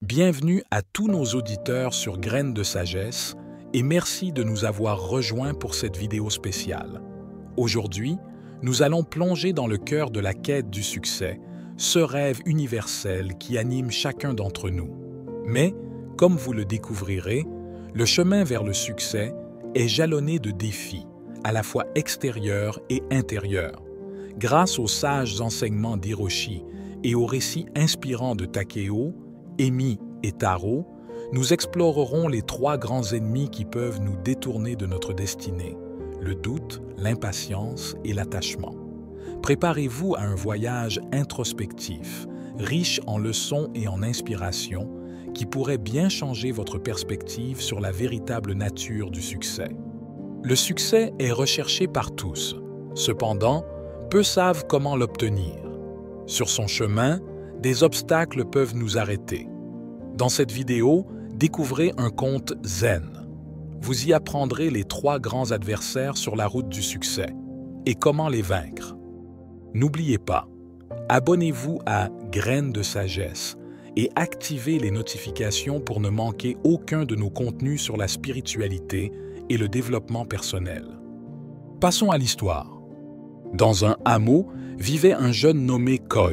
Bienvenue à tous nos auditeurs sur Graines de Sagesse et merci de nous avoir rejoints pour cette vidéo spéciale. Aujourd'hui, nous allons plonger dans le cœur de la quête du succès, ce rêve universel qui anime chacun d'entre nous. Mais, comme vous le découvrirez, le chemin vers le succès est jalonné de défis, à la fois extérieurs et intérieurs. Grâce aux sages enseignements d'Hiroshi et aux récits inspirants de Takeo, Emi et Taro, nous explorerons les trois grands ennemis qui peuvent nous détourner de notre destinée, le doute, l'impatience et l'attachement. Préparez-vous à un voyage introspectif, riche en leçons et en inspiration, qui pourrait bien changer votre perspective sur la véritable nature du succès. Le succès est recherché par tous. Cependant, peu savent comment l'obtenir. Sur son chemin, des obstacles peuvent nous arrêter. Dans cette vidéo, découvrez un conte zen. Vous y apprendrez les trois grands adversaires sur la route du succès et comment les vaincre. N'oubliez pas, abonnez-vous à Graines de Sagesse et activez les notifications pour ne manquer aucun de nos contenus sur la spiritualité et le développement personnel. Passons à l'histoire. Dans un hameau vivait un jeune nommé Koi.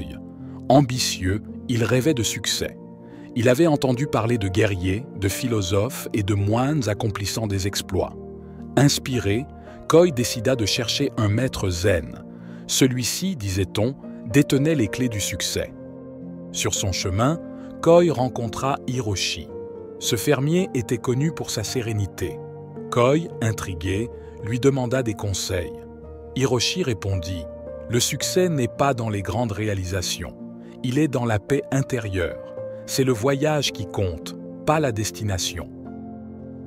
Ambitieux, il rêvait de succès. Il avait entendu parler de guerriers, de philosophes et de moines accomplissant des exploits. Inspiré, Koi décida de chercher un maître zen. Celui-ci, disait-on, détenait les clés du succès. Sur son chemin, Koi rencontra Hiroshi. Ce fermier était connu pour sa sérénité. Koi, intrigué, lui demanda des conseils. Hiroshi répondit « Le succès n'est pas dans les grandes réalisations. Il est dans la paix intérieure. C'est le voyage qui compte, pas la destination. »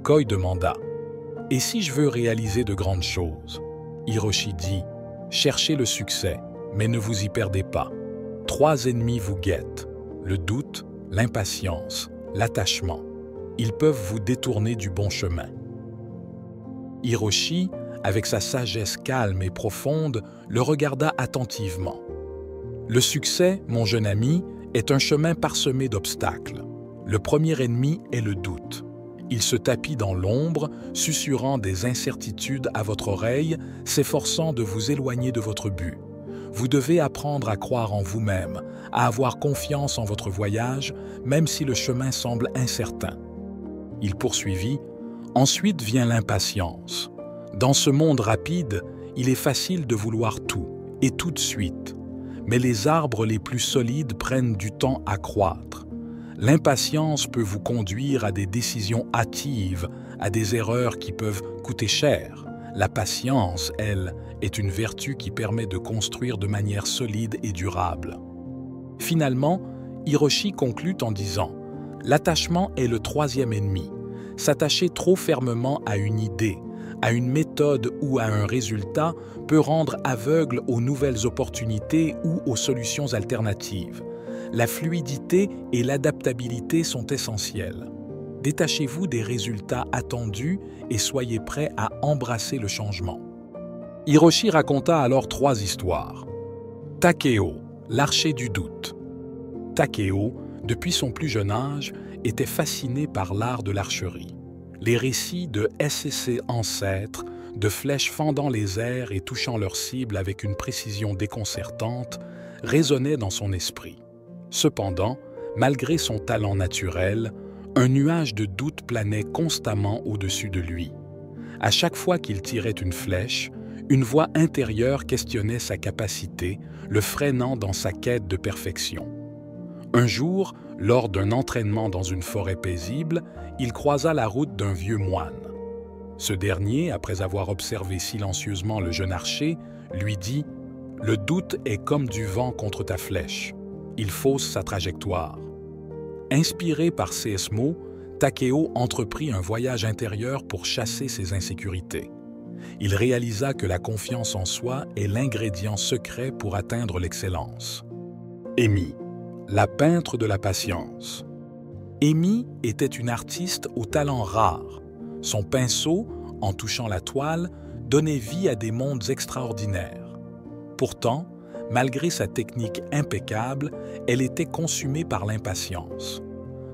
Koi demanda « Et si je veux réaliser de grandes choses ?» Hiroshi dit « Cherchez le succès, mais ne vous y perdez pas. Trois ennemis vous guettent, le doute, l'impatience, l'attachement. Ils peuvent vous détourner du bon chemin. » Hiroshi, avec sa sagesse calme et profonde, le regarda attentivement. « Le succès, mon jeune ami, est un chemin parsemé d'obstacles. Le premier ennemi est le doute. Il se tapit dans l'ombre, susurrant des incertitudes à votre oreille, s'efforçant de vous éloigner de votre but. Vous devez apprendre à croire en vous-même, à avoir confiance en votre voyage, même si le chemin semble incertain. » Il poursuivit, « Ensuite vient l'impatience. Dans ce monde rapide, il est facile de vouloir tout, et tout de suite. Mais les arbres les plus solides prennent du temps à croître. L'impatience peut vous conduire à des décisions hâtives, à des erreurs qui peuvent coûter cher. La patience, elle, est une vertu qui permet de construire de manière solide et durable. » Finalement, Hiroshi conclut en disant « L'attachement est le troisième ennemi. S'attacher trop fermement à une idée, à une méthode ou à un résultat peut rendre aveugle aux nouvelles opportunités ou aux solutions alternatives. La fluidité et l'adaptabilité sont essentielles. Détachez-vous des résultats attendus et soyez prêts à embrasser le changement. » Hiroshi raconta alors trois histoires. Takeo, l'archer du doute. Takeo, depuis son plus jeune âge, était fasciné par l'art de l'archerie. Les récits de SCC ancêtres, de flèches fendant les airs et touchant leur cible avec une précision déconcertante, résonnaient dans son esprit. Cependant, malgré son talent naturel, un nuage de doute planait constamment au-dessus de lui. À chaque fois qu'il tirait une flèche, une voix intérieure questionnait sa capacité, le freinant dans sa quête de perfection. Un jour, lors d'un entraînement dans une forêt paisible, il croisa la route d'un vieux moine. Ce dernier, après avoir observé silencieusement le jeune archer, lui dit « Le doute est comme du vent contre ta flèche. Il fausse sa trajectoire. » Inspiré par ces mots, Takeo entreprit un voyage intérieur pour chasser ses insécurités. Il réalisa que la confiance en soi est l'ingrédient secret pour atteindre l'excellence. Emi, la peintre de la patience. Emi était une artiste au talent rare. Son pinceau, en touchant la toile, donnait vie à des mondes extraordinaires. Pourtant, malgré sa technique impeccable, elle était consumée par l'impatience.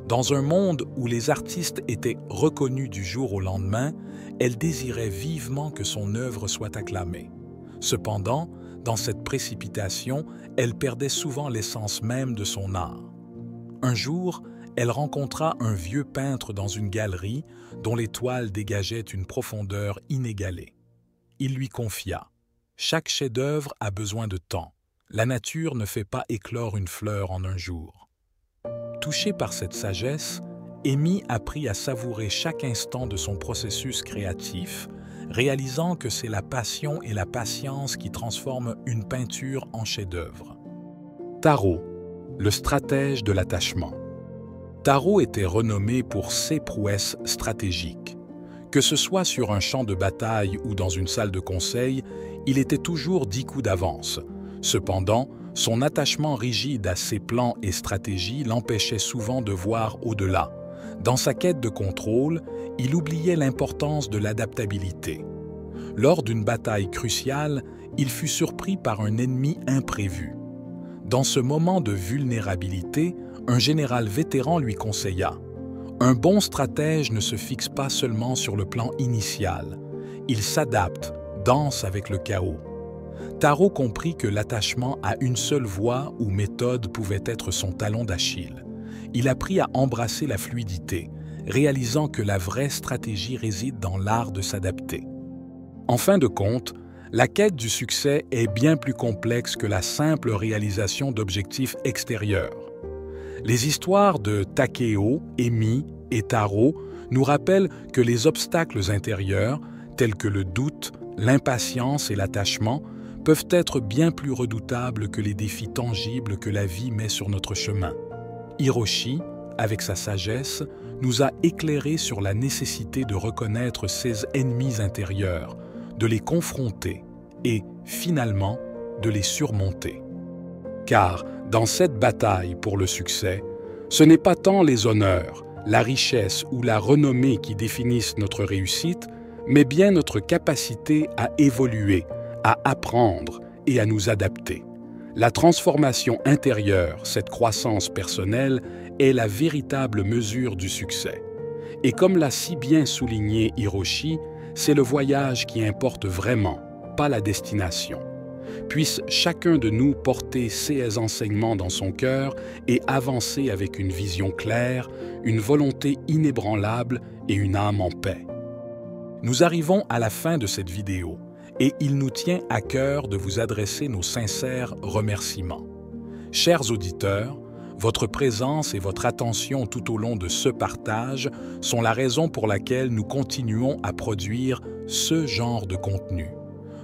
Dans un monde où les artistes étaient reconnus du jour au lendemain, elle désirait vivement que son œuvre soit acclamée. Cependant, dans cette précipitation, elle perdait souvent l'essence même de son art. Un jour, elle rencontra un vieux peintre dans une galerie dont les toiles dégageaient une profondeur inégalée. Il lui confia « Chaque chef-d'œuvre a besoin de temps. La nature ne fait pas éclore une fleur en un jour. » Touchée par cette sagesse, Amy apprit à savourer chaque instant de son processus créatif, réalisant que c'est la passion et la patience qui transforment une peinture en chef-d'œuvre. Tarot, le stratège de l'attachement. Tarot était renommé pour ses prouesses stratégiques. Que ce soit sur un champ de bataille ou dans une salle de conseil, il était toujours 10 coups d'avance. Cependant, son attachement rigide à ses plans et stratégies l'empêchait souvent de voir au-delà. Dans sa quête de contrôle, il oubliait l'importance de l'adaptabilité. Lors d'une bataille cruciale, il fut surpris par un ennemi imprévu. Dans ce moment de vulnérabilité, un général vétéran lui conseilla « Un bon stratège ne se fixe pas seulement sur le plan initial. Il s'adapte, danse avec le chaos. » Tarot comprit que l'attachement à une seule voie ou méthode pouvait être son talon d'Achille. Il apprit à embrasser la fluidité, réalisant que la vraie stratégie réside dans l'art de s'adapter. En fin de compte, la quête du succès est bien plus complexe que la simple réalisation d'objectifs extérieurs. Les histoires de Takeo, Amy et Tarot nous rappellent que les obstacles intérieurs, tels que le doute, l'impatience et l'attachement, peuvent être bien plus redoutables que les défis tangibles que la vie met sur notre chemin. Hiroshi, avec sa sagesse, nous a éclairés sur la nécessité de reconnaître ses ennemis intérieurs, de les confronter et, finalement, de les surmonter. Car, dans cette bataille pour le succès, ce n'est pas tant les honneurs, la richesse ou la renommée qui définissent notre réussite, mais bien notre capacité à évoluer, à apprendre et à nous adapter. La transformation intérieure, cette croissance personnelle, est la véritable mesure du succès. Et comme l'a si bien souligné Hiroshi, c'est le voyage qui importe vraiment, pas la destination. Puisse chacun de nous porter ces enseignements dans son cœur et avancer avec une vision claire, une volonté inébranlable et une âme en paix. Nous arrivons à la fin de cette vidéo et il nous tient à cœur de vous adresser nos sincères remerciements. Chers auditeurs, votre présence et votre attention tout au long de ce partage sont la raison pour laquelle nous continuons à produire ce genre de contenu.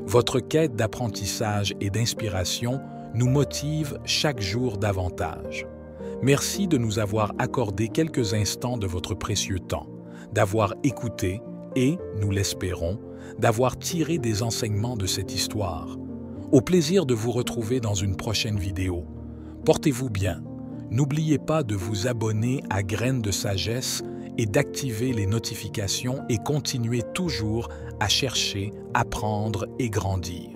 Votre quête d'apprentissage et d'inspiration nous motive chaque jour davantage. Merci de nous avoir accordé quelques instants de votre précieux temps, d'avoir écouté et, nous l'espérons, d'avoir tiré des enseignements de cette histoire. Au plaisir de vous retrouver dans une prochaine vidéo. Portez-vous bien. N'oubliez pas de vous abonner à Graines de Sagesse et d'activer les notifications et continuez toujours à chercher, apprendre et grandir.